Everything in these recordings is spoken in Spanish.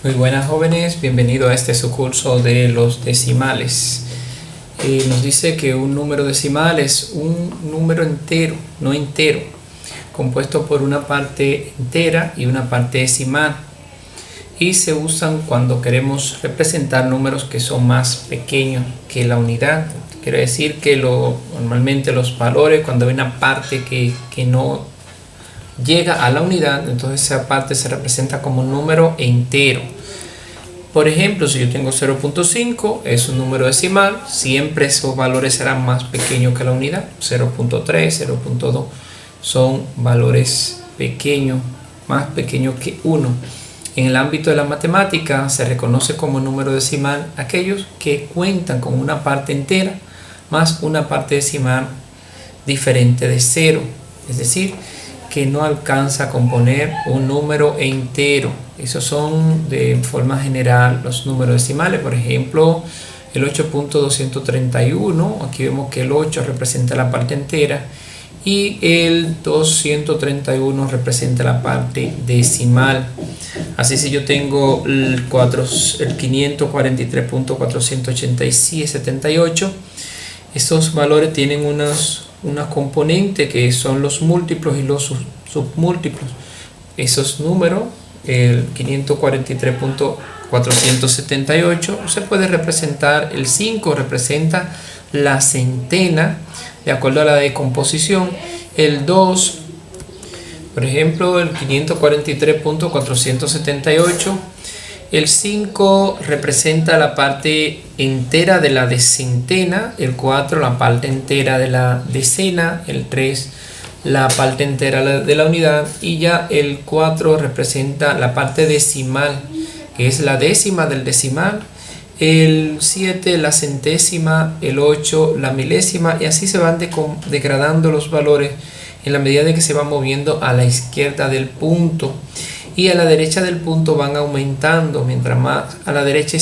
Muy buenas jóvenes, bienvenido a este su curso de los decimales. Nos dice que un número decimal es un número entero, no entero, compuesto por una parte entera y una parte decimal. Y se usan cuando queremos representar números que son más pequeños que la unidad. Quiere decir que normalmente los valores, cuando hay una parte que no llega a la unidad, entonces esa parte se representa como un número entero. Por ejemplo, si yo tengo 0.5, es un número decimal, siempre esos valores serán más pequeños que la unidad. 0.3, 0.2 son valores pequeños, más pequeños que 1. En el ámbito de la matemática se reconoce como número decimal aquellos que cuentan con una parte entera más una parte decimal diferente de 0, es decir, que no alcanza a componer un número entero. Esos son de forma general los números decimales. Por ejemplo, el 8.231, aquí vemos que el 8 representa la parte entera y el 231 representa la parte decimal. Así, si yo tengo el 543.487.78, estos valores tienen unos componentes que son los múltiplos y los submúltiplos. Esos números, el 543.478 se puede representar, el 5 representa la centena de acuerdo a la decomposición, el 2, por ejemplo, el 543.478, el 5 representa la parte entera de la decentena, el 4 la parte entera de la decena, el 3 la parte entera de la unidad, y ya el 4 representa la parte decimal, que es la décima del decimal, el 7 la centésima, el 8 la milésima, y así se van degradando los valores en la medida de que se van moviendo a la izquierda del punto, y a la derecha del punto van aumentando. Mientras más a la derecha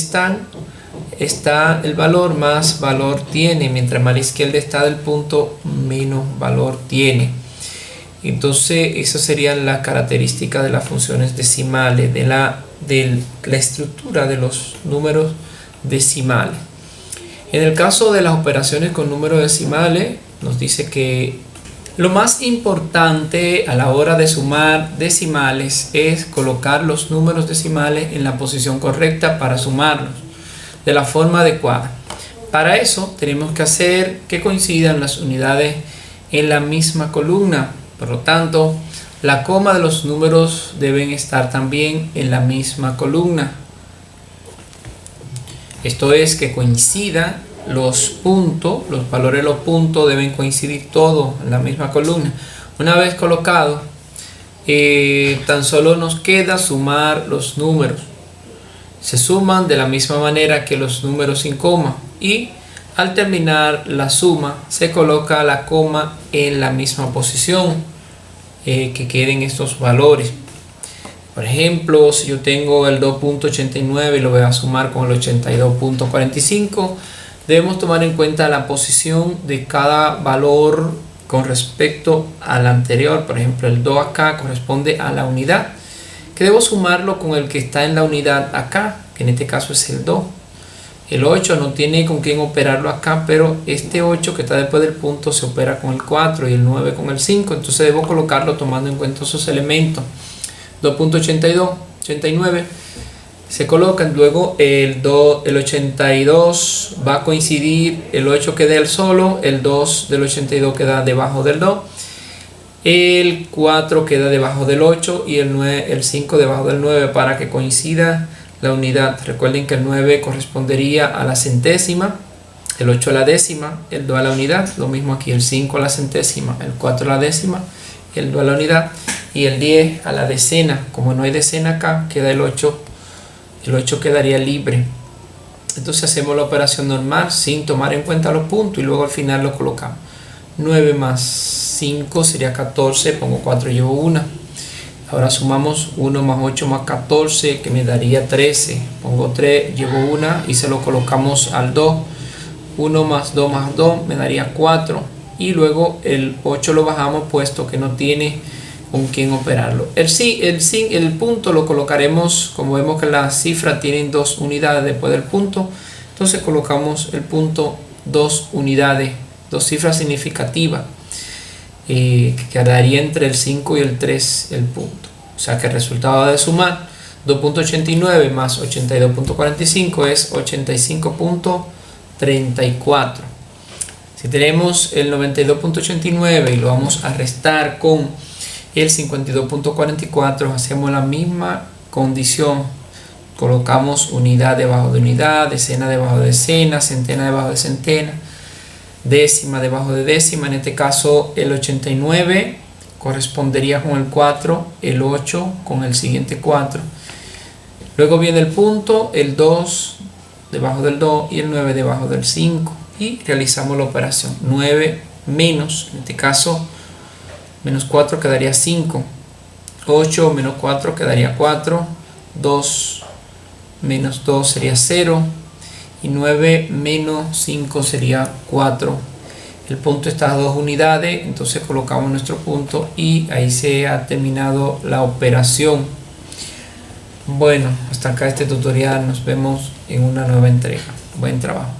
está el valor, más valor tiene. Mientras más a la izquierda está del punto, menos valor tiene. Entonces, esas serían las características de las funciones decimales, de la estructura de los números decimales. En el caso de las operaciones con números decimales, nos dice que lo más importante a la hora de sumar decimales es colocar los números decimales en la posición correcta para sumarlos de la forma adecuada. Para eso tenemos que hacer que coincidan las unidades en la misma columna. Por lo tanto, la coma de los números deben estar también en la misma columna. Esto es, que coincidan los puntos, los valores de los puntos deben coincidir todos en la misma columna. Una vez colocado, tan solo nos queda sumar los números. Se suman de la misma manera que los números sin coma, y al terminar la suma se coloca la coma en la misma posición, que queden estos valores. Por ejemplo, si yo tengo el 2.89 y lo voy a sumar con el 82.45, debemos tomar en cuenta la posición de cada valor con respecto al anterior. Por ejemplo, el 2 acá corresponde a la unidad, que debo sumarlo con el que está en la unidad acá, que en este caso es el 2. El 8 no tiene con quién operarlo acá, pero este 8 que está después del punto se opera con el 4 y el 9 con el 5. Entonces debo colocarlo tomando en cuenta esos elementos. 2.82, 89 se colocan, luego el 82 va a coincidir, el 8 queda el solo, el 2 del 82 queda debajo del 2, el 4 queda debajo del 8 y el 5 debajo del 9 para que coincida la unidad. Recuerden que el 9 correspondería a la centésima, el 8 a la décima, el 2 a la unidad, lo mismo aquí, el 5 a la centésima, el 4 a la décima, el 2 a la unidad y el 10 a la decena. Como no hay decena acá, queda el 8 quedaría libre. Entonces hacemos la operación normal sin tomar en cuenta los puntos y luego al final lo colocamos. 9 más 5 sería 14, pongo 4 y llevo 1. Ahora sumamos 1 más 8 más 14, que me daría 13. Pongo 3, llevo 1 y se lo colocamos al 2. 1 más 2 más 2 me daría 4. Y luego el 8 lo bajamos puesto que no tiene con quién operarlo. El punto lo colocaremos, como vemos que la cifra tiene 2 unidades después del punto, entonces colocamos el punto 2 unidades, 2 cifras significativas, que quedaría entre el 5 y el 3 el punto. O sea que el resultado de sumar 2.89 más 82.45 es 85.34. Si tenemos el 92.89 y lo vamos a restar con el 52.44, hacemos la misma condición. Colocamos unidad debajo de unidad, decena debajo de decena, centena debajo de centena, décima debajo de décima. En este caso el 89 correspondería con el 4, el 8 con el siguiente 4. Luego viene el punto, el 2 debajo del 2 y el 9 debajo del 5. Y realizamos la operación. 9 menos, en este caso, menos 4 quedaría 5. 8 menos 4 quedaría 4. 2 menos 2 sería 0. Y 9 menos 5 sería 4. El punto está a 2 unidades, entonces colocamos nuestro punto y ahí se ha terminado la operación. Bueno, hasta acá este tutorial. Nos vemos en una nueva entrega. Buen trabajo.